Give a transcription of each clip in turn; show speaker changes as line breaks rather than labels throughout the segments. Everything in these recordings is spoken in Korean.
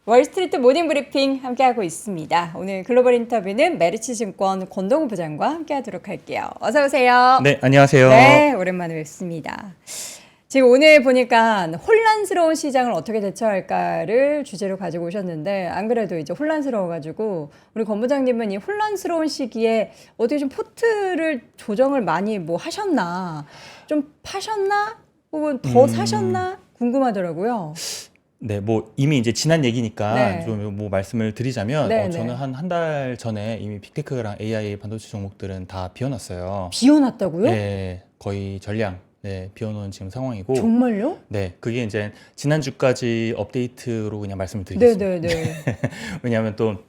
월스트리트 모닝 브리핑 함께하고 있습니다. 오늘 글로벌 인터뷰는 메리츠증권 권동우 부장과 함께하도록 할게요. 어서 오세요.
네, 안녕하세요.
네, 오랜만에 뵙습니다. 지금 오늘 보니까 혼란스러운 시장을 어떻게 대처할까를 주제로 가지고 오셨는데 안 그래도 이제 혼란스러워가지고 우리 권 부장님은 이 혼란스러운 시기에 어떻게 좀 포트를 조정을 많이 뭐 하셨나, 좀 파셨나, 혹은 더 사셨나 궁금하더라고요.
네, 뭐 이미 이제 지난 얘기니까
네.
좀 뭐 말씀을 드리자면
네,
저는
네.
한 달 전에 이미 빅테크랑 AI 반도체 종목들은 다 비워놨어요.
비워놨다고요?
네, 거의 전량 비워놓은 지금 상황이고.
정말요?
네, 그게 이제 지난주까지 업데이트로 그냥 말씀을 드리겠습니다.
네네네.
왜냐하면 또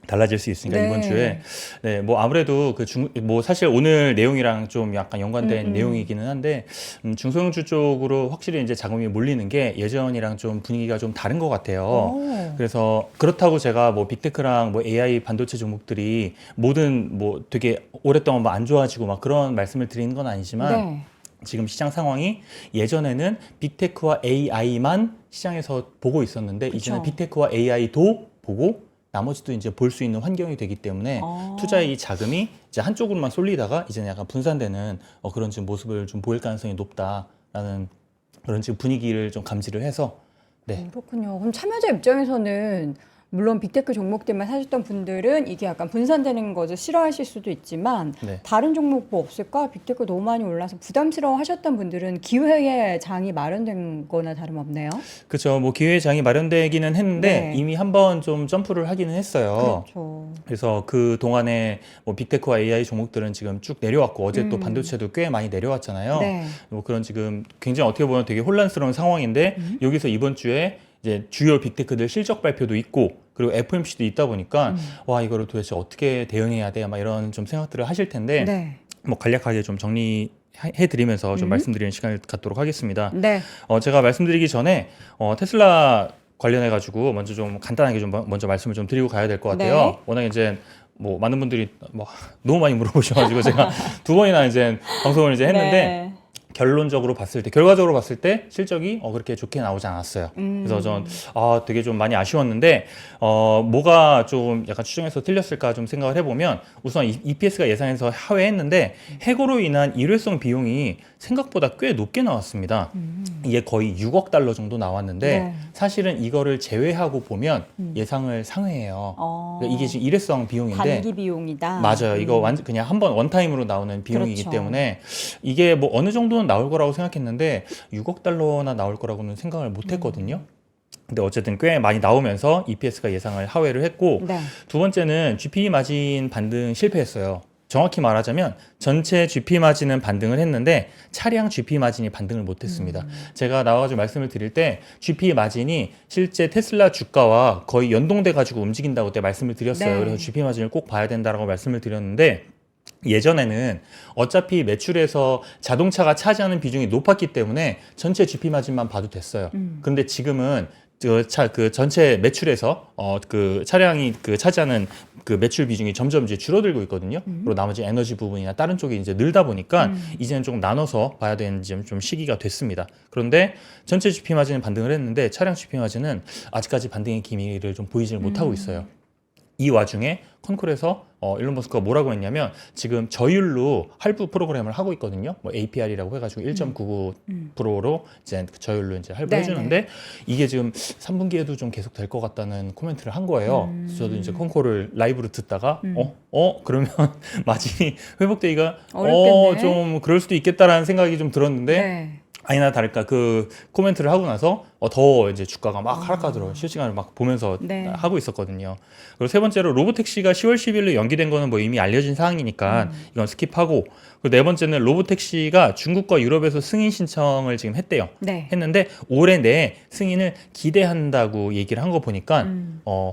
달라질 수 있으니까
네.
이번 주에 뭐 아무래도 뭐 사실 오늘 내용이랑 좀 약간 연관된 내용이기는 한데 중소형주 쪽으로 확실히 이제 자금이 몰리는 게 예전이랑 좀 분위기가 좀 다른 것 같아요.
오.
그래서 그렇다고 제가 뭐 빅테크랑 뭐 AI 반도체 종목들이 모든 뭐 되게 오랫동안 뭐 안 좋아지고 막 그런 말씀을 드리는 건 아니지만
네.
지금 시장 상황이 예전에는 빅테크와 AI만 시장에서 보고 있었는데
그쵸.
이제는 빅테크와 AI도 보고 나머지도 이제 볼 수 있는 환경이 되기 때문에 투자의 이 자금이 이제 한쪽으로만 쏠리다가 이제는 약간 분산되는 그런 지금 모습을 좀 보일 가능성이 높다라는 그런 지금 분위기를 좀 감지를 해서 네.
그렇군요. 그럼 참여자 입장에서는 물론 빅테크 종목들만 사셨던 분들은 이게 약간 분산되는 것을 싫어하실 수도 있지만
네.
다른 종목 뭐 없을까? 빅테크 너무 많이 올라서 부담스러워 하셨던 분들은 기회의 장이 마련된 거나 다름없네요.
그렇죠. 뭐 기회의 장이 마련되기는 했는데
네.
이미 한번 좀 점프를 하기는 했어요.
그렇죠.
그래서 그 동안에 뭐 빅테크와 AI 종목들은 지금 쭉 내려왔고 어제 또 반도체도 꽤 많이 내려왔잖아요.
네.
뭐 그런 지금 굉장히 어떻게 보면 되게 혼란스러운 상황인데 여기서 이번 주에 이제 주요 빅테크들 실적 발표도 있고 그리고 FOMC도 있다 보니까 와 이거를 도대체 어떻게 대응해야 돼? 막 이런 좀 생각들을 하실 텐데
네.
뭐 간략하게 좀 정리해드리면서 좀 말씀드리는 시간을 갖도록 하겠습니다.
네.
제가 말씀드리기 전에 테슬라 관련해 가지고 먼저 좀 간단하게 좀 먼저 말씀을 좀 드리고 가야 될 것 같아요.
네.
워낙 이제 뭐 많은 분들이 뭐 너무 많이 물어보셔가지고 제가 두 번이나 이제 방송을 이제 했는데
네.
결론적으로 봤을 때, 결과적으로 봤을 때 실적이 그렇게 좋게 나오지 않았어요. 그래서 전 되게 좀 많이 아쉬웠는데 뭐가 좀 약간 추정해서 틀렸을까 좀 생각을 해보면 우선 EPS가 예상해서 하회했는데 해고로 인한 일회성 비용이 생각보다 꽤 높게 나왔습니다. 이게 거의 6억 달러 정도 나왔는데
네.
사실은 이거를 제외하고 보면 예상을 상회해요. 그러니까 이게 지금 일회성 비용인데
단기 비용이다.
맞아요. 이거 완전 그냥 한 번 원타임으로 나오는 비용이기
그렇죠.
때문에 이게 뭐 어느 정도는 나올 거라고 생각했는데 6억 달러나 나올 거라고는 생각을 못 했거든요. 근데 어쨌든 꽤 많이 나오면서 EPS가 예상을 하회를 했고
네.
두 번째는 GP 마진 반등 실패했어요. 정확히 말하자면 전체 GP 마진은 반등을 했는데 차량 GP 마진이 반등을 못했습니다. 제가 나와가지고 말씀을 드릴 때 GP 마진이 실제 테슬라 주가와 거의 연동돼 가지고 움직인다고 그때 말씀을 드렸어요.
네.
그래서 GP 마진을 꼭 봐야 된다라고 말씀을 드렸는데 예전에는 어차피 매출에서 자동차가 차지하는 비중이 높았기 때문에 전체 GP 마진만 봐도 됐어요. 그런데 지금은 그 전체 매출에서 그 차량이 그 차지하는 그 매출 비중이 점점 이제 줄어들고 있거든요. 그리고 나머지 에너지 부분이나 다른 쪽이 이제 늘다 보니까 이제는 조금 나눠서 봐야 되는 좀 시기가 됐습니다. 그런데 전체 GP 마진은 반등을 했는데 차량 GP 마진은 아직까지 반등의 기미를 좀 보이지를 못하고 있어요. 이 와중에 컨콜에서 일론 머스크가 뭐라고 했냐면 지금 저율로 할부 프로그램을 하고 있거든요. 뭐 APR이라고 해가지고 1.99%로 이제 저율로 이제 할부해주는데 이게 지금 3분기에도 좀 계속 될 것 같다는 코멘트를 한 거예요. 그래서 저도 이제 컨콜을 라이브로 듣다가 그러면 마진이 회복되기가
어렵겠네.
좀 그럴 수도 있겠다라는 생각이 좀 들었는데.
네.
아니나 다를까 그 코멘트를 하고 나서 더 이제 주가가 막 하락하더라고요. 실시간을 막 보면서
네.
하고 있었거든요. 그리고 세 번째로 로보택시가 10월 10일로 연기된 거는 뭐 이미 알려진 사항이니까 이건 스킵하고 그리고 네 번째는 로보택시가 중국과 유럽에서 승인 신청을 지금 했대요.
네.
했는데 올해 내에 승인을 기대한다고 얘기를 한 거 보니까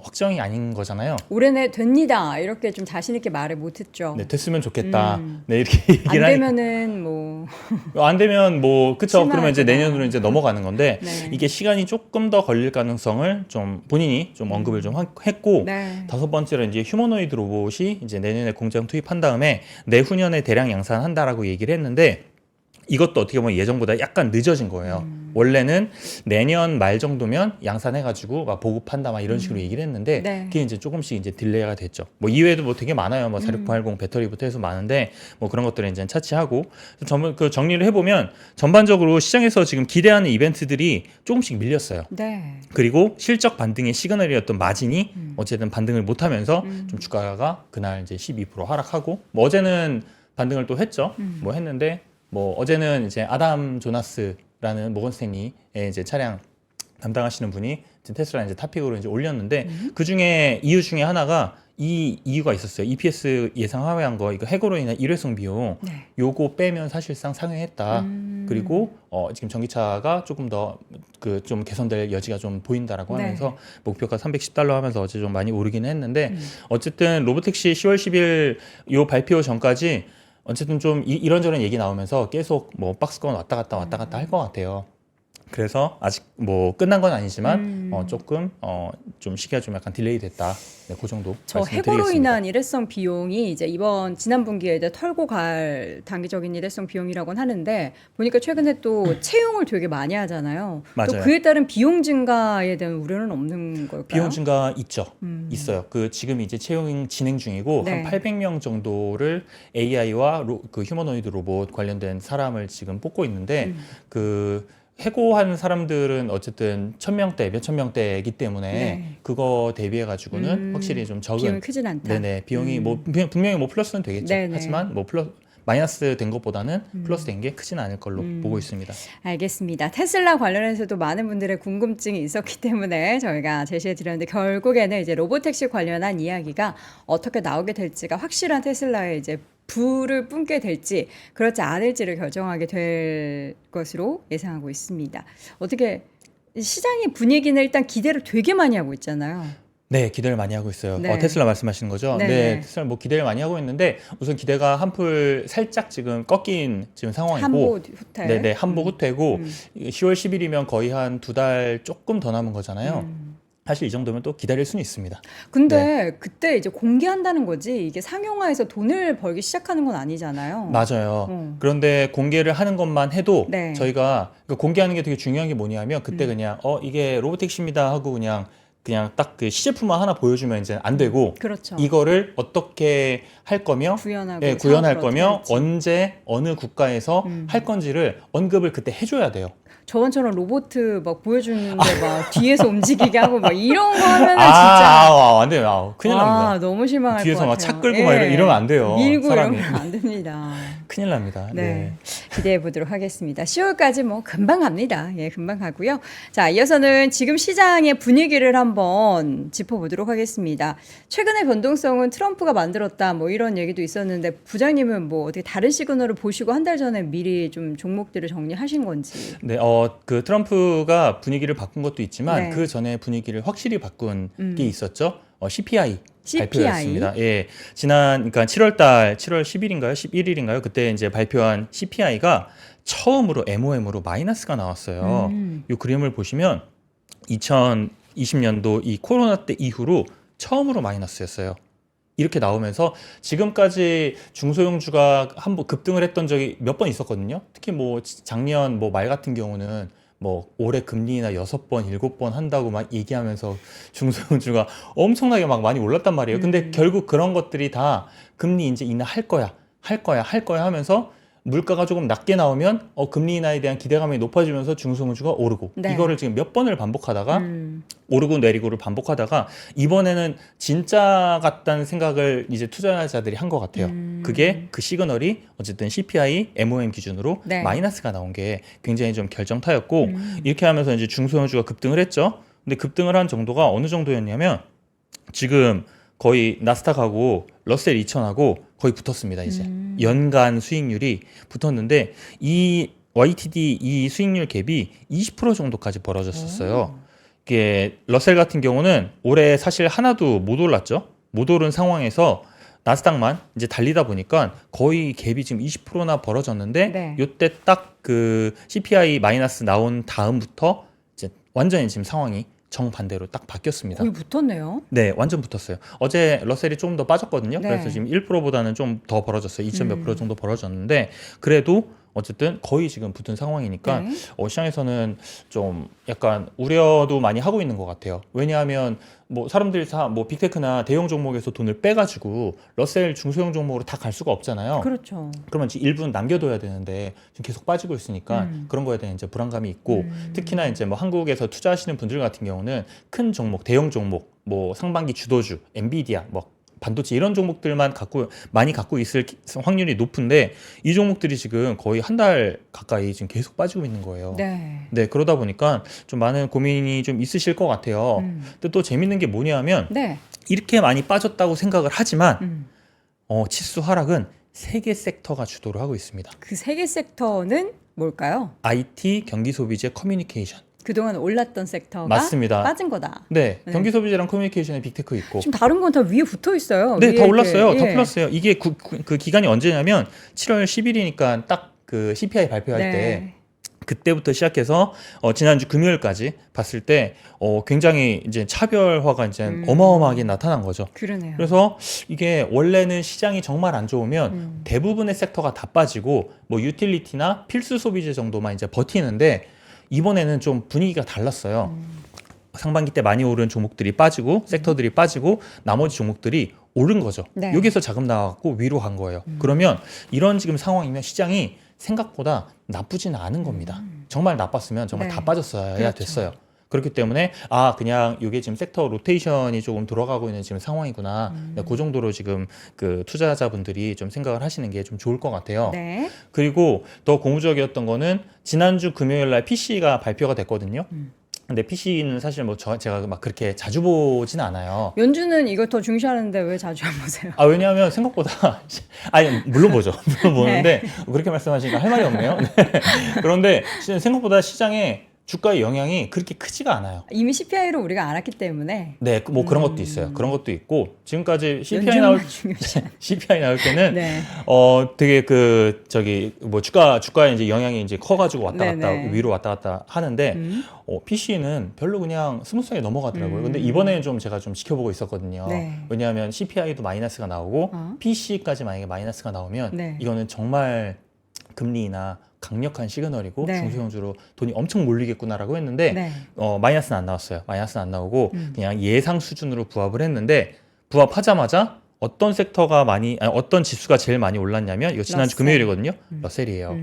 확정이 아닌 거잖아요.
올해 내 됩니다. 이렇게 좀 자신 있게 말을 못했죠.
네, 됐으면 좋겠다. 네, 이렇게 얘기를
안
하니까.
되면은 뭐
안 되면 뭐 그쵸. 그러면 이제
실망하구나.
내년으로 이제 넘어가는 건데
네.
이게 시간이 조금 더 걸릴 가능성을 좀 본인이 좀 언급을 좀 했고
네.
다섯 번째로 이제 휴머노이드 로봇이 이제 내년에 공장 투입한 다음에 내후년에 대량 양산한다라고 얘기를 했는데 이것도 어떻게 보면 예정보다 약간 늦어진 거예요. 원래는 내년 말 정도면 양산해가지고 막 보급한다 막 이런 식으로 얘기를 했는데
네.
그게 이제 조금씩 이제 딜레이가 됐죠. 뭐 이외에도 뭐 되게 많아요. 뭐 4680 배터리부터 해서 많은데 뭐 그런 것들을 이제 차치하고 그 정리를 해보면 전반적으로 시장에서 지금 기대하는 이벤트들이 조금씩 밀렸어요.
네.
그리고 실적 반등의 시그널이었던 마진이 어쨌든 반등을 못하면서 좀 주가가 그날 이제 12% 하락하고 뭐 어제는 반등을 또 했죠. 뭐 했는데 뭐 어제는 이제 아담 조나스라는 모건스탠리의 이제 차량 담당하시는 분이 이제 테슬라 이제 탑픽으로 이제 올렸는데 그 중에 이유 중에 하나가 이 이유가 있었어요. EPS 예상 하회한 거 이거 해고로 인한 일회성 비용
네.
요거 빼면 사실상 상회했다. 그리고 지금 전기차가 조금 더 그 좀 개선될 여지가 좀 보인다라고
네.
하면서 목표가 $310 하면서 어제 좀 많이 오르긴 했는데 어쨌든 로보택시 10월 10일 요 발표 전까지 어쨌든 좀 이런저런 얘기 나오면서 계속 뭐 박스권 왔다 갔다 할 것 같아요. 그래서 아직 뭐 끝난 건 아니지만 조금 좀 시기가 좀 약간 딜레이 됐다. 네, 그 정도
저
말씀을
해고로
드리겠습니다.
인한 일회성 비용이 이제 지난 분기에 이제 털고 갈 단기적인 일회성 비용이라고는 하는데 보니까 최근에 또 채용을 되게 많이 하잖아요. 또
맞아요.
그에 따른 비용 증가에 대한 우려는 없는 걸까요?
비용 증가 있죠. 있어요. 그 지금 이제 채용 진행 중이고
네.
한 800명 정도를 AI와 그 휴머노이드 로봇 관련된 사람을 지금 뽑고 있는데 그 해고한 사람들은 어쨌든 1000명대, 몇천 명대이기 때문에
네.
그거 대비해 가지고는 확실히 좀 적은
비용이 크진 않다.
네네 비용이 뭐 분명히 뭐 플러스는 되겠죠.
네네.
하지만 뭐 마이너스 된 것보다는 플러스 된 게 크진 않을 걸로 보고 있습니다.
알겠습니다. 테슬라 관련해서도 많은 분들의 궁금증이 있었기 때문에 저희가 제시해 드렸는데 결국에는 이제 로보택시 관련한 이야기가 어떻게 나오게 될지가 확실한 테슬라의 이제 불을 뿜게 될지 그렇지 않을지를 결정하게 될 것으로 예상하고 있습니다. 어떻게 시장의 분위기는 일단 기대를 되게 많이 하고 있잖아요.
네, 기대를 많이 하고 있어요.
네.
테슬라 말씀하시는 거죠?
네.
네, 테슬라 뭐 기대를 많이 하고 있는데 우선 기대가 한풀 살짝 지금 꺾인 지금 상황이고,
한보 후퇴.
네네 한보 후퇴고 10월 10일이면 거의 한 2달 조금 더 남은 거잖아요. 사실 이 정도면 또 기다릴 수는 있습니다.
근데 그때 이제 공개한다는 거지 이게 상용화해서 돈을 벌기 시작하는 건 아니잖아요.
맞아요. 그런데 공개를 하는 것만 해도
네.
저희가 그러니까 공개하는 게 되게 중요한 게 뭐냐면 그때 그냥 이게 로보택시입니다 하고 그냥 딱 그 시제품만 하나 보여주면 이제 안 되고
그렇죠.
이거를 어떻게 할 거며
구현하고
네, 구현할
사업을
거며
어떻게 할지.
언제 어느 국가에서 할 건지를 언급을 그때 해줘야 돼요.
저번처럼 로봇 막 보여주는데 막 뒤에서 움직이게 하고 막 이런 거 하면은 진짜
안 돼요. 큰일 납니다.
너무 실망할
뒤에서
것
막
같아요.
차 끌고 막 이러면 안 돼요.
밀고
사람이.
이러면 안 됩니다.
큰일 납니다.
네. 기대해 보도록 하겠습니다. 10월까지 뭐 금방 갑니다. 예, 금방 가고요. 자, 이어서는 지금 시장의 분위기를 한번 짚어보도록 하겠습니다. 최근의 변동성은 트럼프가 만들었다 뭐 이런 얘기도 있었는데 부장님은 뭐 어떻게 다른 시그널을 보시고 한 달 전에 미리 좀 종목들을 정리하신 건지.
네, 그 트럼프가 분위기를 바꾼 것도 있지만
네.
그 전에 분위기를 확실히 바꾼 게 있었죠. CPI.
CPI.
발표였습니다. 예, 그러니까 7월 10일인가요? 11일인가요? 그때 이제 발표한 CPI가 처음으로 MOM으로 마이너스가 나왔어요. 이 그림을 보시면 2020년도 이 코로나 때 이후로 처음으로 마이너스였어요. 이렇게 나오면서 지금까지 중소형주가 한번 급등을 했던 적이 몇 번 있었거든요. 특히 뭐 작년 뭐 말 같은 경우는 뭐 올해 금리 인하 6번, 7번 한다고 막 얘기하면서 중소형주가 엄청나게 막 많이 올랐단 말이에요. 근데 결국 그런 것들이 다 금리 이제 인하할 거야 하면서 물가가 조금 낮게 나오면 금리 인하에 대한 기대감이 높아지면서 중소형주가 오르고
네.
이거를 지금 몇 번을 반복하다가 오르고 내리고를 반복하다가 이번에는 진짜 같다는 생각을 이제 투자자들이 한 것 같아요. 그게 그 시그널이 어쨌든 CPI, MOM 기준으로
네.
마이너스가 나온 게 굉장히 좀 결정타였고 이렇게 하면서 이제 중소형주가 급등을 했죠. 근데 급등을 한 정도가 어느 정도였냐면 지금 거의 나스닥하고 러셀 2000하고 거의 붙었습니다. 이제 연간 수익률이 붙었는데 이 YTD 이 수익률 갭이 20% 정도까지 벌어졌었어요. 이게 러셀 같은 경우는 올해 사실 하나도 못 올랐죠. 못 오른 상황에서 나스닥만 이제 달리다 보니까 거의 갭이 지금 20%나 벌어졌는데
네.
요때 딱 그 CPI 마이너스 나온 다음부터 이제 완전히 지금 상황이 정반대로 딱 바뀌었습니다.
거의 붙었네요.
네, 완전 붙었어요. 어제 러셀이 조금 더 빠졌거든요.
네.
그래서 지금 1%보다는 좀 더 벌어졌어요. 2.몇% 정도 벌어졌는데 그래도 어쨌든 거의 지금 붙은 상황이니까
네.
시장에서는 좀 약간 우려도 많이 하고 있는 것 같아요. 왜냐하면 뭐 사람들이 다 뭐 빅테크나 대형 종목에서 돈을 빼가지고 러셀 중소형 종목으로 다 갈 수가 없잖아요.
그렇죠.
그러면 이제 일부는 남겨둬야 되는데 지금 계속 빠지고 있으니까 그런 거에 대한 이제 불안감이 있고 특히나 이제 뭐 한국에서 투자하시는 분들 같은 경우는 큰 종목, 대형 종목, 뭐 상반기 주도주, 엔비디아, 뭐 반도체 이런 종목들만 많이 갖고 있을 확률이 높은데 이 종목들이 지금 거의 한 달 가까이 지금 계속 빠지고 있는 거예요.
네.
네, 그러다 보니까 좀 많은 고민이 좀 있으실 것 같아요. 근데 또 재밌는 게 뭐냐면
네.
이렇게 많이 빠졌다고 생각을 하지만
음.
치수 하락은 세 개 섹터가 주도를 하고 있습니다.
그 세 개 섹터는 뭘까요?
IT, 경기소비재, 커뮤니케이션.
그동안 올랐던 섹터가
맞습니다.
빠진 거다.
네,
네.
경기소비재랑 커뮤니케이션에 빅테크 있고.
지금 다른 건 다 위에 붙어 있어요.
네,
위에
다 올랐어요.
이렇게,
다
예.
플러스예요. 이게 그 기간이 언제냐면 7월 10일이니까 딱 그 CPI 발표할
네.
때 그때부터 시작해서 지난주 금요일까지 봤을 때 굉장히 이제 차별화가 이제 어마어마하게 나타난 거죠.
그러네요.
그래서 이게 원래는 시장이 정말 안 좋으면 대부분의 섹터가 다 빠지고 뭐 유틸리티나 필수 소비재 정도만 이제 버티는데 이번에는 좀 분위기가 달랐어요. 상반기 때 많이 오른 종목들이 빠지고 섹터들이 빠지고 나머지 종목들이 오른 거죠.
네.
여기서 자금 나왔고 위로 간 거예요. 그러면 이런 지금 상황이면 시장이 생각보다 나쁘지는 않은 겁니다. 정말 나빴으면 정말
네.
다 빠졌어야
그렇죠.
됐어요. 그렇기 때문에 그냥 이게 지금 섹터 로테이션이 조금 돌아가고 있는 지금 상황이구나. 그 정도로 지금 그 투자자분들이 좀 생각을 하시는 게 좀 좋을 것 같아요.
네.
그리고 더 고무적이었던 거는 지난주 금요일 날 PC가 발표가 됐거든요. 근데 PC는 사실 뭐 제가 막 그렇게 자주 보진 않아요.
연주는 이거 더 중시하는데 왜 자주 안 보세요?
왜냐하면 생각보다 물론 보죠. 물론 보는데
네.
그렇게 말씀하시니까 할 말이 없네요. 네. 그런데 생각보다 시장에 주가의 영향이 그렇게 크지가 않아요.
이미 CPI로 우리가 알았기 때문에
네, 뭐 그런 것도 있어요. 그런 것도 있고 지금까지
연준만 중요시
CPI 나올 때는
네.
되게 뭐 주가에 이제 영향이 이제 커가지고 왔다 갔다
네네.
위로 왔다 갔다 하는데 PC는 별로 그냥 스무스하게 넘어가더라고요. 근데 이번에는 좀 제가 좀 지켜보고 있었거든요.
네.
왜냐하면 CPI도 마이너스가 나오고
어.
PC까지 만약에 마이너스가 나오면
네.
이거는 정말 금리나 강력한 시그널이고
네.
중소형주로 돈이 엄청 몰리겠구나라고 했는데
네.
마이너스는 안 나왔어요. 마이너스는 안 나오고 그냥 예상 수준으로 부합을 했는데 부합하자마자 어떤 어떤 지수가 제일 많이 올랐냐면 이거 지난주
러셀.
금요일이거든요. 러셀이에요.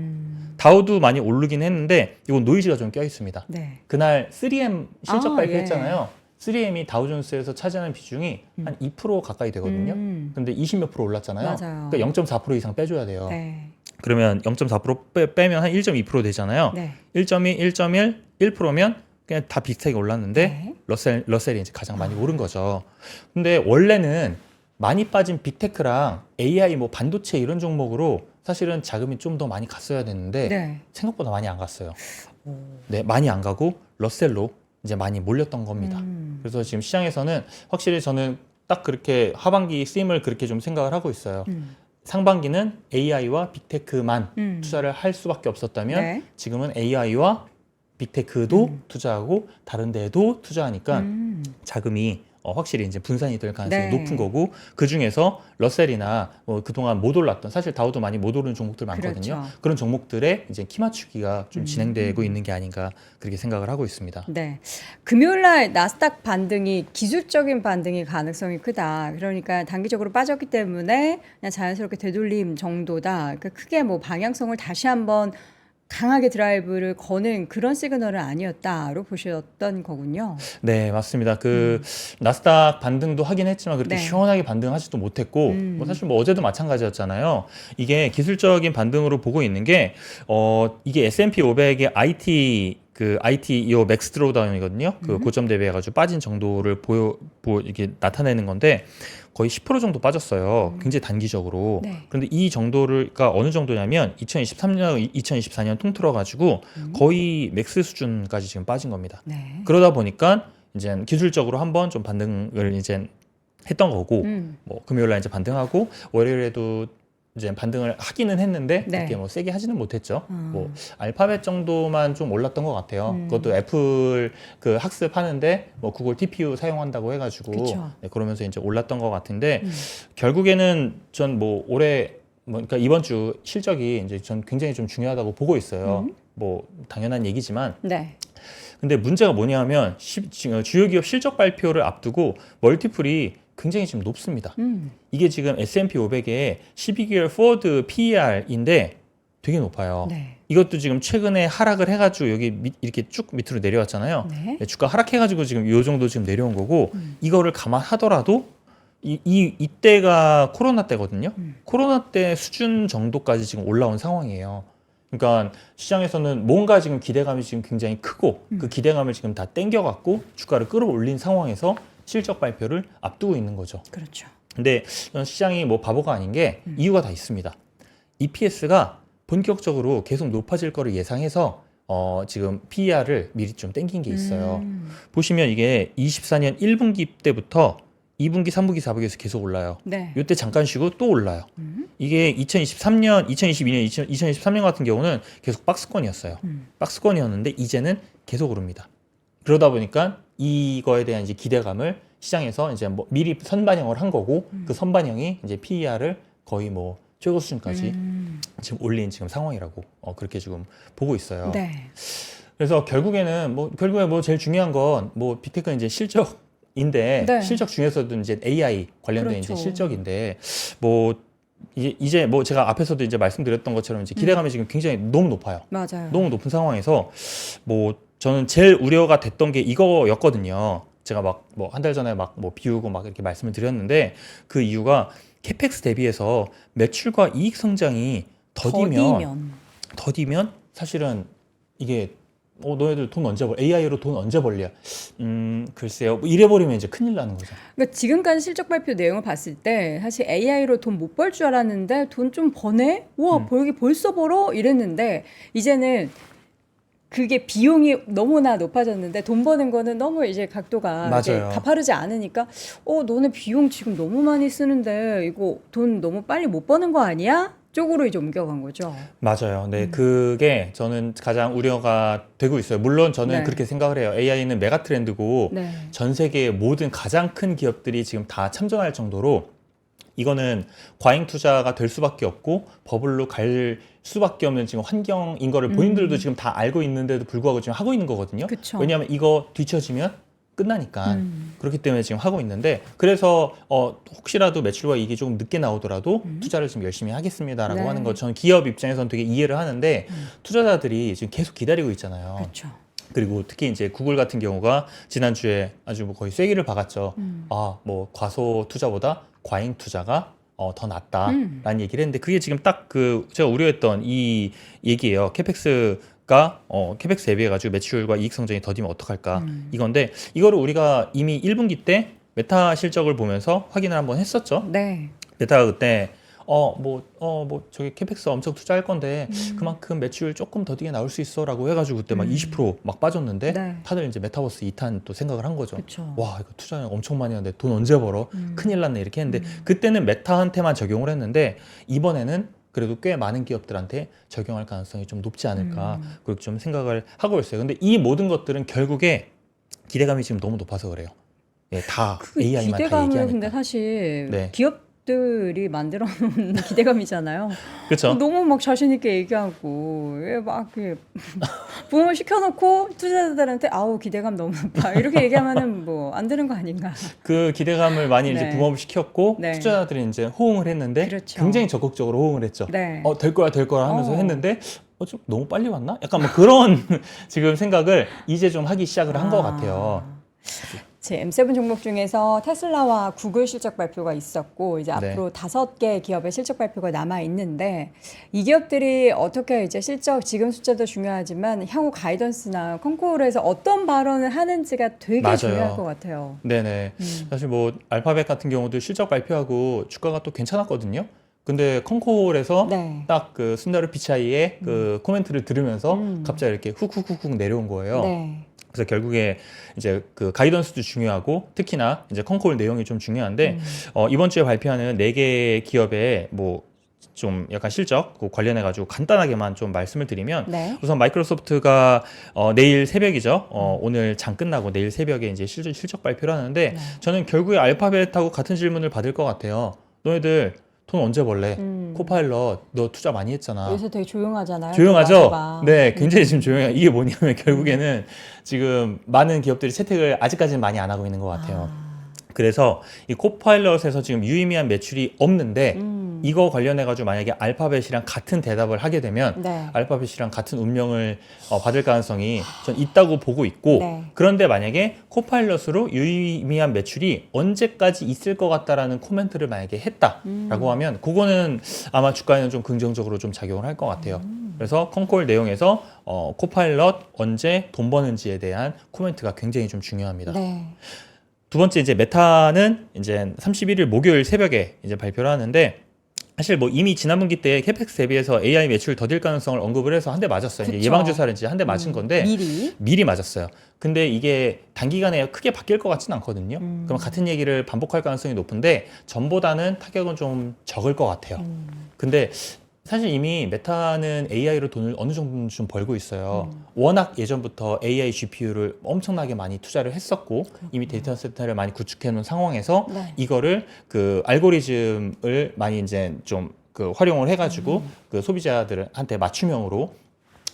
다우도 많이 오르긴 했는데 이건 노이즈가 좀 껴 있습니다.
네.
그날 3M 실적
아,
발표했잖아요. 3M이 다우존스에서 차지하는 비중이 한 2% 가까이 되거든요. 근데 20몇 프로 올랐잖아요.
맞아요.
그러니까 0.4% 이상 빼줘야 돼요.
네.
그러면 0.4% 빼면 한 1.2% 되잖아요.
네.
1.2, 1.1, 1%면 그냥 다 비슷하게 올랐는데
네.
러셀이 이제 가장 많이 오른 거죠. 근데 원래는 많이 빠진 빅테크랑 AI 뭐 반도체 이런 종목으로 사실은 자금이 좀 더 많이 갔어야 됐는데
네.
생각보다 많이 안 갔어요. 네, 많이 안 가고 러셀로 이제 많이 몰렸던 겁니다. 그래서 지금 시장에서는 확실히 저는 딱 그렇게 하반기 쓰임을 그렇게 좀 생각을 하고 있어요. 상반기는 AI와 빅테크만 투자를 할 수밖에 없었다면
네.
지금은 AI와 빅테크도 투자하고 다른 데에도 투자하니까 자금이 확실히 이제 분산이 될 가능성이
네.
높은 거고 그 중에서 러셀이나 그동안 못 올랐던 사실 다우도 많이 못 오르는 종목들 많거든요.
그렇죠.
그런 종목들의 이제 키 맞추기가 좀 진행되고 있는 게 아닌가 그렇게 생각을 하고 있습니다.
네. 금요일 날 나스닥 반등이 기술적인 반등이 가능성이 크다. 그러니까 단기적으로 빠졌기 때문에 그냥 자연스럽게 되돌림 정도다. 그러니까 크게 뭐 방향성을 다시 한번 강하게 드라이브를 거는 그런 시그널은 아니었다로 보셨던 거군요.
네, 맞습니다. 나스닥 반등도 하긴 했지만 그렇게
네.
시원하게 반등하지도 못했고, 뭐 사실 뭐 어제도 마찬가지였잖아요. 이게 기술적인 반등으로 보고 있는 게, 이게 S&P 500의 IT 요 맥스 드로우다운이거든요. 그 고점 대비해가지고 빠진 정도를 이게 나타내는 건데, 거의 10% 정도 빠졌어요. 굉장히 단기적으로.
네.
그런데 이 정도가 어느 정도냐면 2023년, 2024년 통틀어 가지고 거의 맥스 수준까지 지금 빠진 겁니다.
네.
그러다 보니까 이제 기술적으로 한번 좀 반등을 이제 했던 거고, 뭐 금요일 날 이제 반등하고 월요일에도 이제 반등을 하기는 했는데
네.
그렇게 뭐 세게 하지는 못했죠. 뭐 알파벳 정도만 좀 올랐던 것 같아요. 그것도 애플 그 학습하는데 뭐 구글 TPU 사용한다고 해가지고
그쵸.
네, 그러면서 이제 올랐던 것 같은데 결국에는 전 뭐 올해 그러니까 이번 주 실적이 이제 전 굉장히 좀 중요하다고 보고 있어요. 뭐 당연한 얘기지만
네.
근데 문제가 뭐냐면 주요 기업 실적 발표를 앞두고 멀티플이 굉장히 지금 높습니다. 이게 지금 S&P 500의 12개월 포워드 PER인데 되게 높아요.
네.
이것도 지금 최근에 하락을 해가지고 여기 이렇게 쭉 밑으로 내려왔잖아요.
네.
주가 하락해가지고 지금 이 정도 지금 내려온 거고 이거를 감안하더라도 이때가 코로나 때거든요. 코로나 때 수준 정도까지 지금 올라온 상황이에요. 그러니까 시장에서는 뭔가 지금 기대감이 지금 굉장히 크고 그 기대감을 지금 다 땡겨갖고 주가를 끌어올린 상황에서 실적 발표를 앞두고 있는 거죠.
그렇죠.
근데 시장이 뭐 바보가 아닌 게 이유가 다 있습니다. EPS가 본격적으로 계속 높아질 거를 예상해서 지금 PER을 미리 좀 땡긴 게 있어요. 보시면 이게 24년 1분기 때부터 2분기, 3분기, 4분기에서 계속 올라요.
네.
이때 잠깐 쉬고 또 올라요. 이게 2023년, 2022년, 2023년 같은 경우는 계속 박스권이었어요. 박스권이었는데 이제는 계속 오릅니다. 그러다 보니까 이거에 대한 이제 기대감을 시장에서 이제 뭐 미리 선반영을 한 거고 그 선반영이 이제 PER을 거의 뭐 최고 수준까지 지금 올린 지금 상황이라고 그렇게 지금 보고 있어요.
네.
그래서 결국에 뭐 제일 중요한 건 뭐 빅테크는 이제 실적인데
네.
실적 중에서도 이제 AI 관련된
그렇죠.
이제 실적인데 뭐 이제 뭐 제가 앞에서도 이제 말씀드렸던 것처럼 이제 기대감이 지금 굉장히 너무 높아요.
맞아요.
너무 높은 상황에서 뭐 저는 제일 우려가 됐던 게 이거였거든요. 제가 막 뭐 한 달 전에 막 뭐 비우고 막 이렇게 말씀을 드렸는데 그 이유가 캐펙스 대비해서 매출과 이익 성장이 더디면 사실은 이게 너희들 돈 언제 벌? AI로 돈 언제 벌려? 글쎄요. 뭐 이래버리면 이제 큰일 나는 거죠.
그러니까 지금까지 실적 발표 내용을 봤을 때 사실 AI로 돈 못 벌 줄 알았는데 돈 좀 버네? 우와, 벌기 벌써 벌어? 이랬는데 이제는 그게 비용이 너무나 높아졌는데 돈 버는 거는 너무 이제 각도가 이제
맞아요.
가파르지 않으니까 너네 비용 지금 너무 많이 쓰는데 이거 돈 너무 빨리 못 버는 거 아니야? 쪽으로 이제 옮겨간 거죠.
맞아요. 네, 그게 저는 가장 우려가 되고 있어요. 물론 저는
네.
그렇게 생각을 해요. AI는 메가 트렌드고
네.
전 세계의 모든 가장 큰 기업들이 지금 다 참전할 정도로 이거는 과잉 투자가 될 수밖에 없고 버블로 갈 수밖에 없는 지금 환경인 거를 본인들도 지금 다 알고 있는데도 불구하고 지금 하고 있는 거거든요.
그쵸.
왜냐하면 이거 뒤처지면 끝나니까. 그렇기 때문에 지금 하고 있는데 그래서 혹시라도 매출과 이익이 조금 늦게 나오더라도 투자를 좀 열심히 하겠습니다라고
네.
하는 거 저는 기업 입장에서는 되게 이해를 하는데 투자자들이 지금 계속 기다리고 있잖아요.
그렇죠.
그리고 특히 이제 구글 같은 경우가 지난주에 아주 뭐 거의 쐐기를 박았죠. 뭐 과소 투자보다 과잉 투자가 더 낫다라는 얘기를 했는데 그게 지금 딱 제가 우려했던 이 얘기예요. 캐펙스가 캐펙스 대비해 가지고 매출과 이익 성장이 더디면 어떡할까 이건데 이거를 우리가 이미 1분기 때 메타 실적을 보면서 확인을 한번 했었죠.
네.
메타가 그때 저기 캐펙스 엄청 투자할 건데 그만큼 매출 조금 더디게 나올 수 있어라고 해가지고 그때 막 20% 빠졌는데
네.
다들 이제 메타버스 2탄 또 생각을 한 거죠.
그쵸.
와 이거 투자 엄청 많이 하는데 돈 언제 벌어? 큰일 났네 이렇게 했는데 그때는 메타한테만 적용을 했는데 이번에는 그래도 꽤 많은 기업들한테 적용할 가능성이 좀 높지 않을까 그렇게 좀 생각을 하고 있어요. 근데 이 모든 것들은 결국에 기대감이 지금 너무 높아서 그래요. 예, 다 AI만 다
기대감을
얘기하니까.
근데 사실
네.
기업들이 만들어 놓은 기대감이잖아요.
그렇죠.
너무 막 자신 있게 얘기하고 막 부응을 시켜놓고 투자자들한테 아우 기대감 너무 높아 이렇게 얘기하면은 뭐 안 되는 거 아닌가.
그 기대감을 많이 이제
네.
붐업을 시켰고
네.
투자자들이 이제 호응을 했는데
그렇죠.
굉장히 적극적으로 호응을 했죠.
네.
될 거야 하면서
어.
했는데 좀 너무 빨리 왔나? 약간 뭐 그런 지금 생각을 이제 좀 하기 시작을 한 것 같아요.
제 M7 종목 중에서 테슬라와 구글 실적 발표가 있었고 이제
네.
앞으로 5개 기업의 실적 발표가 남아 있는데 이 기업들이 어떻게 이제 실적 지금 숫자도 중요하지만 향후 가이던스나 컨코울에서 어떤 발언을 하는지가 되게
맞아요.
중요할 것 같아요.
네네. 사실 뭐 알파벳 같은 경우도 실적 발표하고 주가가 또 괜찮았거든요. 근데 컨콜에서
네.
딱 그 순다르 피차이의 그 코멘트를 들으면서 갑자기 이렇게 훅훅훅훅 내려온 거예요.
네.
그래서 결국에 이제 그 가이던스도 중요하고 특히나 이제 컨콜 내용이 좀 중요한데 이번 주에 발표하는 4개 기업의 뭐 좀 약간 실적 관련해 가지고 간단하게만 좀 말씀을 드리면
네.
우선 마이크로소프트가 내일 새벽이죠. 오늘 장 끝나고 내일 새벽에 이제 실적 발표를 하는데 저는 결국에 알파벳하고 같은 질문을 받을 것 같아요. 너희들 돈 언제 벌래?
음.
코파일럿 너 투자 많이 했잖아.
요새 되게 조용하잖아요.
조용하죠?
마소가.
네, 굉장히 지금 조용해요. 이게 뭐냐면 결국에는 지금 많은 기업들이 채택을 아직까지는 많이 안 하고 있는 것 같아요. 그래서 이 코파일럿에서 지금 유의미한 매출이 없는데 이거 관련해가지고 만약에 알파벳이랑 같은 대답을 하게 되면
네.
알파벳이랑 같은 운명을 받을 가능성이 전 있다고 보고 있고
네.
그런데 만약에 코파일럿으로 유의미한 매출이 언제까지 있을 것 같다라는 코멘트를 만약에 했다라고 하면 그거는 아마 주가에는 좀 긍정적으로 좀 작용을 할 것 같아요. 그래서 컨콜 내용에서 코파일럿 언제 돈 버는지에 대한 코멘트가 굉장히 좀 중요합니다.
네.
두 번째 이제 메타는 이제 31일 목요일 새벽에 이제 발표를 하는데 사실 뭐 이미 지난 분기 때 캐펙스 대비해서 AI 매출 더딜 가능성을 언급을 해서 한 대 맞았어요. 이제 예방 주사를 이제 한 대 맞은 건데 미리 맞았어요. 근데 이게 단기간에 크게 바뀔 것 같지는 않거든요. 그럼 같은 얘기를 반복할 가능성이 높은데 전보다는 타격은 좀 적을 것 같아요. 근데 사실 이미 메타는 AI로 돈을 어느 정도는 좀 벌고 있어요. 워낙 예전부터 AI GPU를 엄청나게 많이 투자를 했었고 이미 데이터 센터를 많이 구축해 놓은 상황에서
네.
이거를 그 알고리즘을 많이 이제 좀 그 활용을 해가지고 그 소비자들한테 맞춤형으로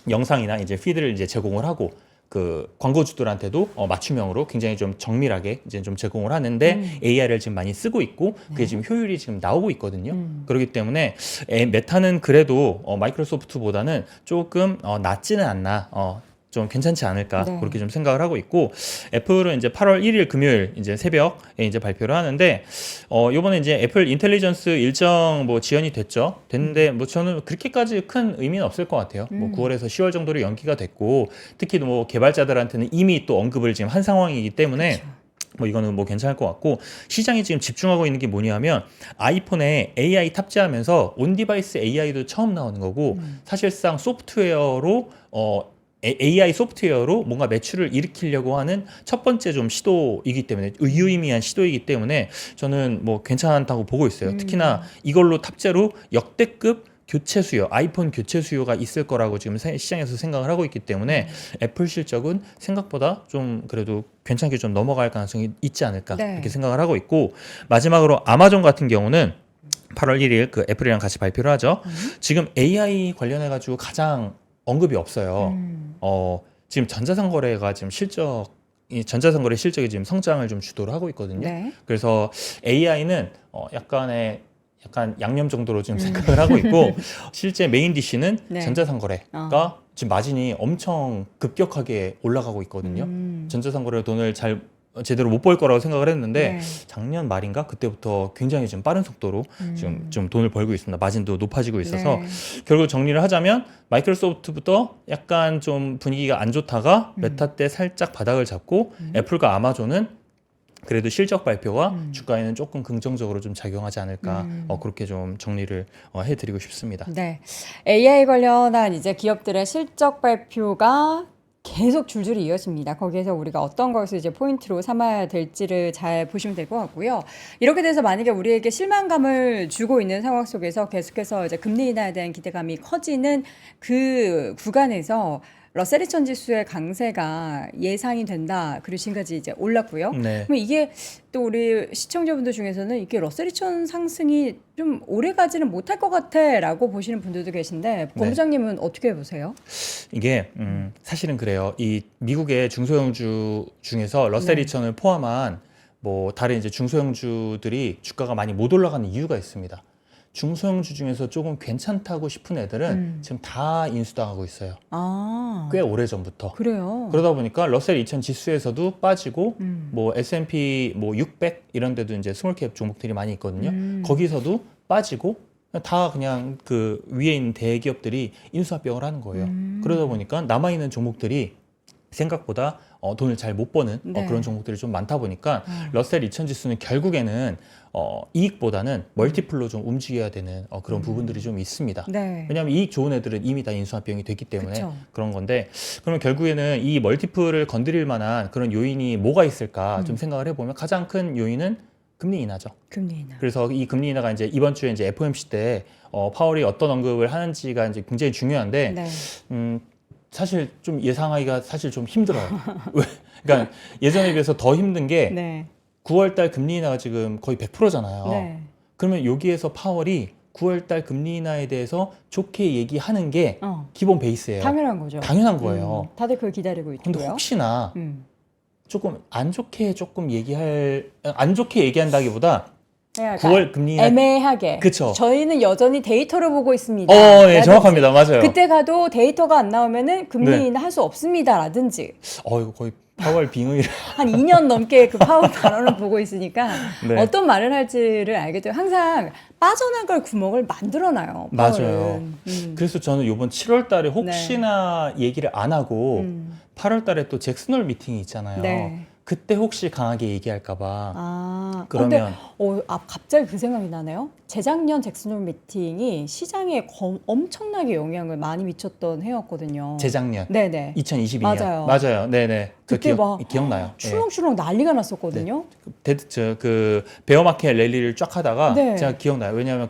영상이나 이제 피드를 이제 제공을 하고 그 광고주들한테도 맞춤형으로 굉장히 좀 정밀하게 이제 좀 제공을 하는데 AI를 지금 많이 쓰고 있고 그게 지금 효율이 지금 나오고 있거든요. 그렇기 때문에 메타는 그래도 마이크로소프트보다는 조금 낮지는 않나. 좀 괜찮지 않을까
네.
그렇게 좀 생각을 하고 있고 애플은 이제 8월 1일 금요일 이제 새벽에 이제 발표를 하는데 요번에 이제 애플 인텔리전스 일정 뭐 지연이 됐는데 뭐 저는 그렇게까지 큰 의미는 없을 것 같아요. 뭐 9월에서 10월 정도로 연기가 됐고 특히 뭐 개발자들한테는 이미 또 언급을 지금 한 상황이기 때문에
그쵸.
뭐 이거는 뭐 괜찮을 것 같고 시장이 지금 집중하고 있는 게 뭐냐면 아이폰에 AI 탑재하면서 온 디바이스 AI도 처음 나오는 거고 사실상 소프트웨어로 AI 소프트웨어로 뭔가 매출을 일으키려고 하는 첫 번째 좀 시도이기 때문에 유의미한 시도이기 때문에 저는 뭐 괜찮다고 보고 있어요. 특히나 이걸로 탑재로 역대급 교체 수요, 아이폰 교체 수요가 있을 거라고 지금 시장에서 생각을 하고 있기 때문에 애플 실적은 생각보다 좀 그래도 괜찮게 좀 넘어갈 가능성이 있지 않을까
네.
이렇게 생각을 하고 있고 마지막으로 아마존 같은 경우는 8월 1일 그 애플이랑 같이 발표를 하죠. 지금 AI 관련해 가지고 가장 언급이 없어요. 지금 전자상거래가 지금 전자상거래 실적이 지금 성장을 좀 주도를 하고 있거든요.
네.
그래서 AI는 약간 양념 정도로 지금 생각을 하고 있고 실제 메인 DC는
네.
전자상거래가 지금 마진이 엄청 급격하게 올라가고 있거든요. 전자상거래 돈을 잘 제대로 못 벌 거라고 생각을 했는데
네.
작년 말인가 그때부터 굉장히 지금 빠른 속도로 지금 좀 돈을 벌고 있습니다. 마진도 높아지고 있어서
네.
결국 정리를 하자면 마이크로소프트부터 약간 좀 분위기가 안 좋다가 메타 때 살짝 바닥을 잡고 애플과 아마존은 그래도 실적 발표가 주가에는 조금 긍정적으로 좀 작용하지 않을까 그렇게 좀 정리를 해드리고 싶습니다.
네. AI 관련한 이제 기업들의 실적 발표가 계속 줄줄이 이어집니다. 거기에서 우리가 어떤 것을 이제 포인트로 삼아야 될지를 잘 보시면 될 것 같고요. 이렇게 돼서 만약에 우리에게 실망감을 주고 있는 상황 속에서 계속해서 이제 금리 인하에 대한 기대감이 커지는 그 구간에서 러셀 2000 지수의 강세가 예상이 된다. 그리고 지금까지 이제 올랐고요.
네.
그럼 이게 또 우리 시청자분들 중에서는 이게 러셀 2000 상승이 좀 오래 가지는 못할 것 같아라고 보시는 분들도 계신데 본부장님은 어떻게 보세요?
이게 사실은 그래요. 이 미국의 중소형주 중에서 러셀 2000을 포함한 뭐 다른 이제 중소형주들이 주가가 많이 못 올라가는 이유가 있습니다. 중소형주 중에서 조금 괜찮다고 싶은 애들은 지금 다 인수당하고 있어요.
아,
꽤 오래 전부터.
그래요.
그러다 보니까 러셀 2000 지수에서도 빠지고 뭐 S&P 뭐 600 이런 데도 이제 스몰캡 종목들이 많이 있거든요. 거기서도 빠지고 다 그냥 그 위에 있는 대기업들이 인수합병을 하는 거예요. 그러다 보니까 남아 있는 종목들이 생각보다 돈을 잘 못 버는
네.
그런 종목들이 좀 많다 보니까 러셀 2000 지수는 결국에는 이익보다는 멀티플로 좀 움직여야 되는 그런 부분들이 좀 있습니다.
네.
왜냐하면 이익 좋은 애들은 이미 다 인수합병이 됐기 때문에
그쵸.
그런 건데 그러면 결국에는 이 멀티플을 건드릴 만한 그런 요인이 뭐가 있을까 좀 생각을 해보면 가장 큰 요인은 금리 인하죠.
금리 인하.
그래서 이 금리 인하가 이제 이번 주에 이제 FOMC 때 파월이 어떤 언급을 하는지가 이제 굉장히 중요한데
네.
사실 좀 예상하기가 사실 좀 힘들어요. 그러니까 예전에 비해서 더 힘든 게
네.
9월 달 금리 인하가 지금 거의 100%잖아요.
네.
그러면 여기에서 파월이 9월달 금리 인하에 대해서 좋게 얘기하는 게
어,
기본 베이스예요.
당연한 거죠.
당연한 거예요.
다들 그걸 기다리고
근데
있고요.
혹시나
음.
조금 안 좋게 안 좋게 얘기한다기보다
그러니까
9월 금리 인하
애매하게.
그쵸.
저희는 여전히 데이터를 보고 있습니다.
네,
라든지.
정확합니다. 맞아요.
그때 가도 데이터가 안 나오면은 금리
네.
인하 할 수 없습니다라든지
이거 거의 파월 빙의를
한 2년 넘게 그 파워 발언을 보고 있으니까
네.
어떤 말을 할지를 알게 돼요. 항상 빠져나갈 구멍을 만들어놔요.
맞아요.
파월은.
그래서 저는 이번 7월 달에 혹시나 얘기를 안 하고 8월 달에 또 잭슨홀 미팅이 있잖아요.
네.
그때 혹시 강하게 얘기할까 봐.
아,
그러면
갑자기 그 생각이 나네요. 재작년 잭슨홀 미팅이 시장에 엄청나게 영향을 많이 미쳤던 해였거든요.
재작년
네네.
2022년
맞아요.
네네.
그때 막
기억나요.
추렁추렁 난리가 났었거든요.
그 베어마켓 랠리를 쫙 하다가
네.
제가 기억나요. 왜냐하면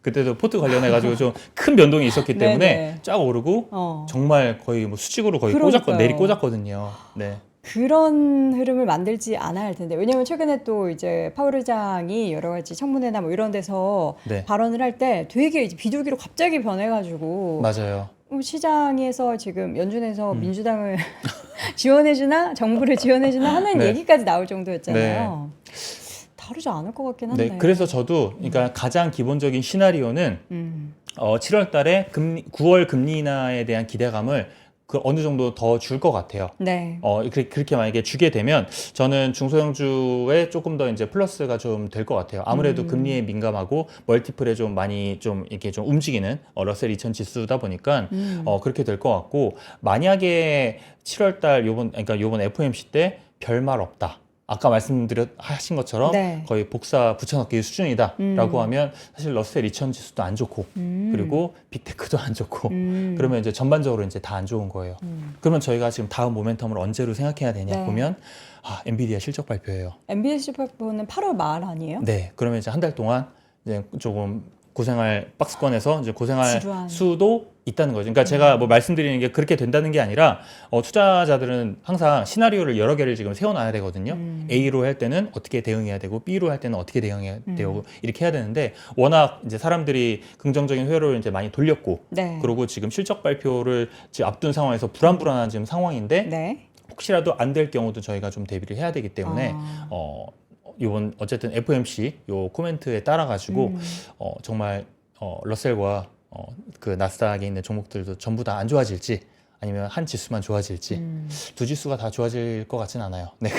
그때도 포트 관련해 가지고 좀 큰 변동이 있었기 때문에
네네.
쫙 오르고 정말 거의 뭐 수직으로 거의
그러니까요.
내리꽂았거든요. 네.
그런 흐름을 만들지 않아야 할 텐데 왜냐하면 최근에 또 이제 파월 의장이 여러 가지 청문회나 뭐 이런 데서
네.
발언을 할 때 되게 이제 비둘기로 갑자기 변해가지고
맞아요.
시장에서 지금 연준에서 민주당을 지원해주나 정부를 지원해주나 하는
네.
얘기까지 나올 정도였잖아요. 다르지 않을 것 같긴 한데.
네, 그래서 저도 그러니까 가장 기본적인 시나리오는 7월 달에 9월 금리 인하에 대한 기대감을 어느 정도 더 줄 것 같아요.
네.
그렇게 만약에 주게 되면 저는 중소형주에 조금 더 이제 플러스가 좀 될 것 같아요. 아무래도 금리에 민감하고 멀티플에 좀 많이 좀 이렇게 좀 움직이는 러셀 2000 지수다 보니까 그렇게 될 것 같고 만약에 7월 달 요번 FOMC 때 별말 없다. 아까 하신 것처럼
네.
거의 복사 붙여넣기 수준이다라고 하면 사실 러셀 2000 지수도 안 좋고 그리고 빅테크도 안 좋고 그러면 이제 전반적으로 이제 다 안 좋은 거예요. 그러면 저희가 지금 다음 모멘텀을 언제로 생각해야 되냐
네.
보면 엔비디아 실적 발표예요.
MBS 발표는 8월 말 아니에요?
네, 그러면 이제 한 달 동안 이제 조금 고생할 박스권에서 이제 고생할
지루한.
수도 있다는 거죠. 그러니까 제가 뭐 말씀드리는 게 그렇게 된다는 게 아니라 투자자들은 항상 시나리오를 여러 개를 지금 세워놔야 되거든요. A로 할 때는 어떻게 대응해야 되고 B로 할 때는 어떻게 대응해야 되고 이렇게 해야 되는데 워낙 이제 사람들이 긍정적인 회로를 이제 많이 돌렸고
네.
그리고 지금 실적 발표를 지금 앞둔 상황에서 불안불안한 지금 상황인데
네.
혹시라도 안 될 경우도 저희가 좀 대비를 해야 되기 때문에 이번 어쨌든 FOMC 요 코멘트에 따라 가지고 정말 러셀과 그 나스닥에 있는 종목들도 전부 다 안 좋아질지 아니면 한 지수만 좋아질지 두 지수가 다 좋아질 것 같진 않아요. 네.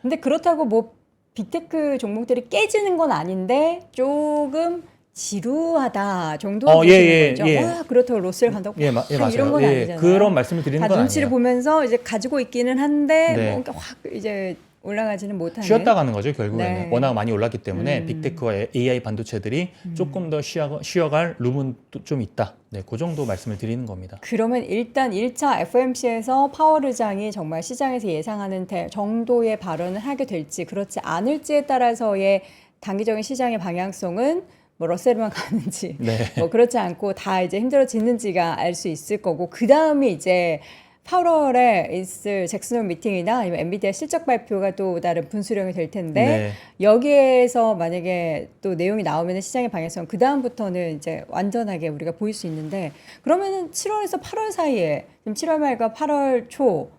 근데 그렇다고 뭐 빅테크 종목들이 깨지는 건 아닌데 조금 지루하다 정도 보시는 거죠. 와, 그렇다고 로스를 간다고
맞아요.
이런 건 아니잖아요.
그런 말씀을 드리는
다
건
눈치를
아니에요.
보면서 이제 가지고 있기는 한데
네.
뭔가 확 이제 올라가지는 못하는.
쉬었다 가는 거죠, 결국에는.
네.
워낙 많이 올랐기 때문에 빅테크와 AI 반도체들이 조금 더 쉬어갈 룸은 좀 있다. 네, 그 정도 말씀을 드리는 겁니다.
그러면 일단 1차 FOMC에서 파월 의장이 정말 시장에서 예상하는 정도의 발언을 하게 될지 그렇지 않을지에 따라서의 단기적인 시장의 방향성은 뭐 러셀만 가는지
네.
뭐 그렇지 않고 다 이제 힘들어지는지가 알 수 있을 거고 그 다음에 이제 8월에 있을 잭슨홀 미팅이나 아니면 엔비디아 실적 발표가 또 다른 분수령이 될 텐데
네.
여기에서 만약에 또 내용이 나오면 시장의 방향성 그 다음부터는 이제 완전하게 우리가 보일 수 있는데 그러면은 7월에서 8월 사이에 지금 7월 말과 8월 초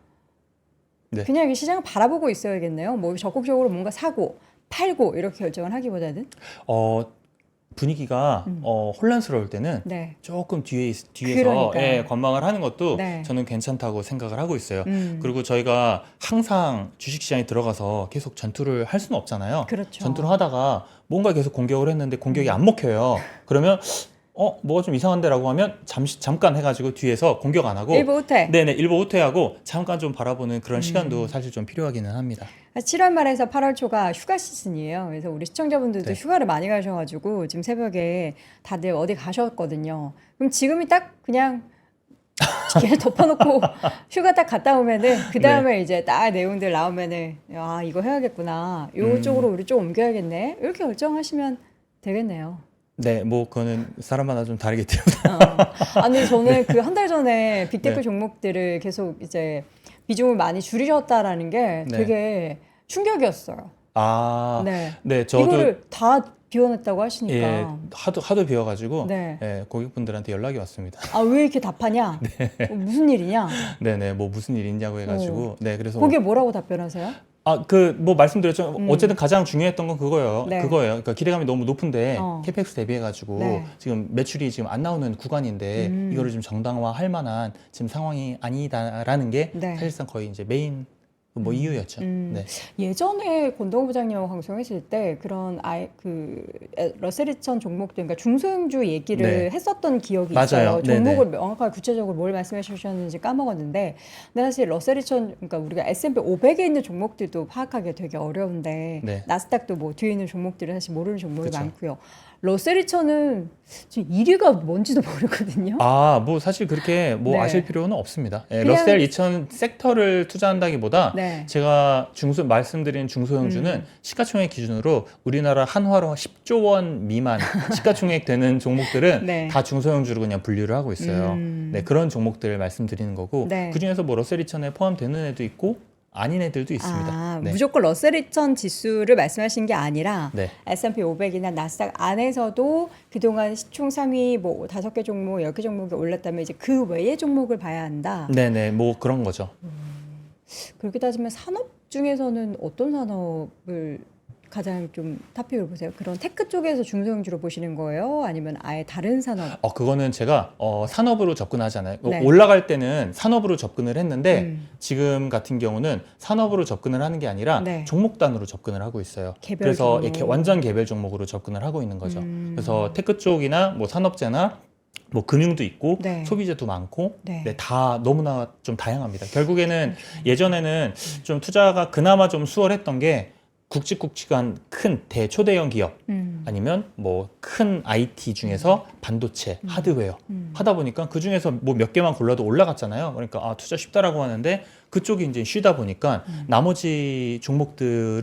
네.
그냥 이 시장을 바라보고 있어야겠네요. 뭐 적극적으로 뭔가 사고 팔고 이렇게 결정을 하기보다는
분위기가 혼란스러울 때는
네.
조금 뒤에서
그러니까요.
관망을 하는 것도
네.
저는 괜찮다고 생각을 하고 있어요. 그리고 저희가 항상 주식시장에 들어가서 계속 전투를 할 수는 없잖아요.
그렇죠.
전투를 하다가 뭔가 계속 공격을 했는데 공격이 안 먹혀요. 그러면 뭐가 좀 이상한데라고 하면 잠깐 해가지고 뒤에서 공격 안 하고
일부 후퇴.
네네 일부 후퇴하고 잠깐 좀 바라보는 그런 시간도 사실 좀 필요하기는 합니다.
7월 말에서 8월 초가 휴가 시즌이에요. 그래서 우리 시청자분들도
네.
휴가를 많이 가셔가지고 지금 새벽에 다들 어디 가셨거든요. 그럼 지금이 딱 그냥 계속 덮어놓고 휴가 딱 갔다 오면은 그 다음에 이제 딱 내용들 나오면은 이거 해야겠구나. 이쪽으로 우리 좀 옮겨야겠네. 이렇게 결정하시면 되겠네요.
네, 뭐 그거는 사람마다 좀 다르겠죠.
아니 저는 그 한 달 전에 빅테크
네.
종목들을 계속 이제 비중을 많이 줄이셨다라는 게
네.
되게 충격이었어요.
아,
네.
네, 저도
이거를 다 비워냈다고 하시니까.
예, 하도 비워가지고
네.
예, 고객분들한테 연락이 왔습니다.
아, 왜 이렇게 답하냐? 무슨 일이냐?
네네, 뭐 무슨 일 있냐고 해가지고 네, 그래서
거기에 뭐라고 답변하세요?
뭐 말씀드렸죠. 어쨌든 가장 중요했던 건 그거예요.
네.
그거예요. 그러니까 기대감이 너무 높은데 캐펙스 대비해가지고
네.
지금 매출이 지금 안 나오는 구간인데 이거를 좀 정당화할 만한 지금 상황이 아니다라는 게
네.
사실상 거의 이제 메인 뭐 이유였죠. 네.
예전에 권동우 부장님하고 방송했을 때 그런 러셀2000 종목들, 그러니까 중소형주 얘기를
네.
했었던 기억이
맞아요.
있어요. 종목을
네네.
명확하게 구체적으로 뭘 말씀해 주셨는지 까먹었는데, 근데 사실 러셀2000, 그러니까 우리가 S&P 500에 있는 종목들도 파악하기 되게 어려운데
네.
나스닥도 뭐 뒤에 있는 종목들은 사실 모르는 종목이
그쵸.
많고요. 러셀2000은 지금 1위가 뭔지도 모르거든요.
뭐 사실 그렇게 뭐
네.
아실 필요는 없습니다. 예,
그냥-
러셀 2000 섹터를 투자한다기보다
네.
제가 말씀드린 중소형주는 시가총액 기준으로 우리나라 한화로 10조 원 미만 시가총액 되는 종목들은
네.
다 중소형주로 그냥 분류를 하고 있어요. 네, 그런 종목들을 말씀드리는 거고
네.
그중에서 뭐 러셀 2000에 포함되는 애도 있고 아닌 애들도 있습니다. 네.
무조건 러셀2000 지수를 말씀하신 게 아니라
네.
S&P 500이나 나스닥 안에서도 그동안 시총 상위 뭐 5개 종목, 10개 종목이 올랐다면 이제 그 외의 종목을 봐야 한다.
네네, 뭐 그런 거죠.
그렇게 따지면 산업 중에서는 어떤 산업을 가장 좀 탑픽을 보세요? 그런 테크 쪽에서 중소형주로 보시는 거예요? 아니면 아예 다른 산업?
그거는 제가 산업으로 접근하잖아요.
네.
올라갈 때는 산업으로 접근을 했는데 지금 같은 경우는 산업으로 접근을 하는 게 아니라
네.
종목 단으로 접근을 하고 있어요.
개별
그래서
종목.
이렇게 완전 개별 종목으로 접근을 하고 있는 거죠. 그래서 테크 쪽이나 뭐 산업재나 뭐 금융도 있고
네.
소비재도 많고
네.
네, 다 너무나 좀 다양합니다. 결국에는 예전에는 좀 투자가 그나마 좀 수월했던 게 굵직굵직한 큰 초대형 기업 아니면 뭐 큰 IT 중에서 반도체, 하드웨어 하다 보니까 그 중에서 뭐 몇 개만 골라도 올라갔잖아요. 그러니까 투자 쉽다라고 하는데 그쪽이 이제 쉬다 보니까 나머지 종목들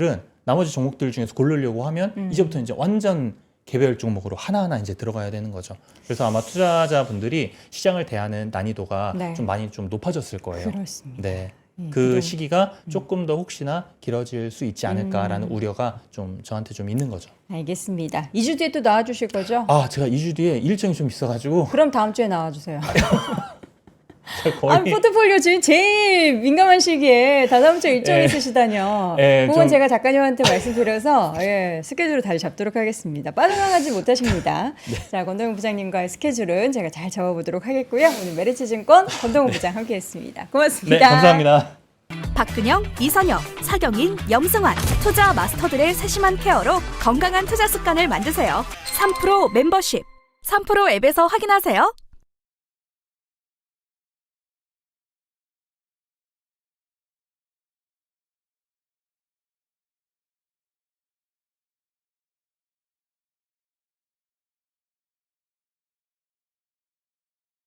중에서 고르려고 하면 이제부터 이제 완전 개별 종목으로 하나하나 이제 들어가야 되는 거죠. 그래서 아마 투자자분들이 시장을 대하는 난이도가
네.
좀 많이 좀 높아졌을 거예요.
그렇습니다.
네. 그
그동안-
시기가 조금 더 혹시나 길어질 수 있지 않을까라는 우려가 좀 저한테 좀 있는 거죠.
알겠습니다. 2주 뒤에 또 나와주실 거죠?
제가 2주 뒤에 일정이 좀 있어가지고
그럼 다음 주에 나와주세요.
제가 거의
포트폴리오 지금 제일 민감한 시기에 다다음 주에 일정이 있으시다뇨. 그건 제가 작가님한테 말씀드려서 스케줄을 다시 잡도록 하겠습니다. 빠져나가지 못하십니다. 자, 권동훈 부장님과의 스케줄은 제가 잘 잡아보도록 하겠고요. 오늘 메리츠증권 권동훈 부장 함께했습니다. 고맙습니다.
네, 감사합니다.
박근영, 이선영, 서경인, 염승환 투자 마스터들의 세심한 케어로 건강한 투자 습관을 만드세요. 3프로 멤버십 3프로 앱에서 확인하세요.